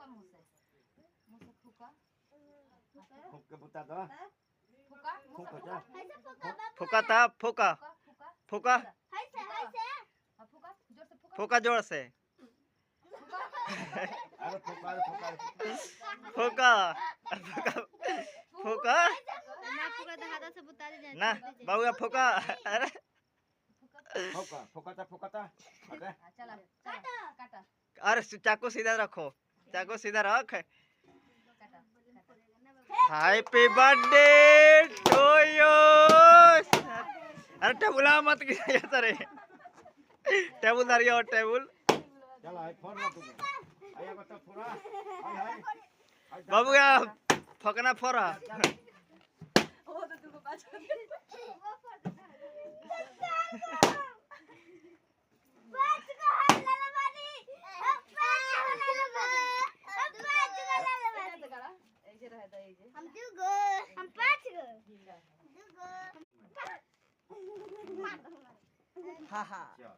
फुका मुसे मुसे फुका फुके बुता दो फुका फुका जा फुका था फुका फुका फुका फुका जोर से फुका फुका जोर से अरे फुका फुका फुका ना पूरा तो हाथ से बता दे ना बाबू फुका अरे फुका था अरे चला चला काटा अरे चाकू सीधा रखो चाकू सीधा रख काटा हैप्पी बर्थडे टू यू अरे टेबुल मत गिरा रे टेबुल धरियो टेबुल चल आई फोन ना तू आया बता पूरा हाय बाबू या फकना फोरा ओ तो तुको पाछा हम दू गो हम 5 गो दू गो हां हां चल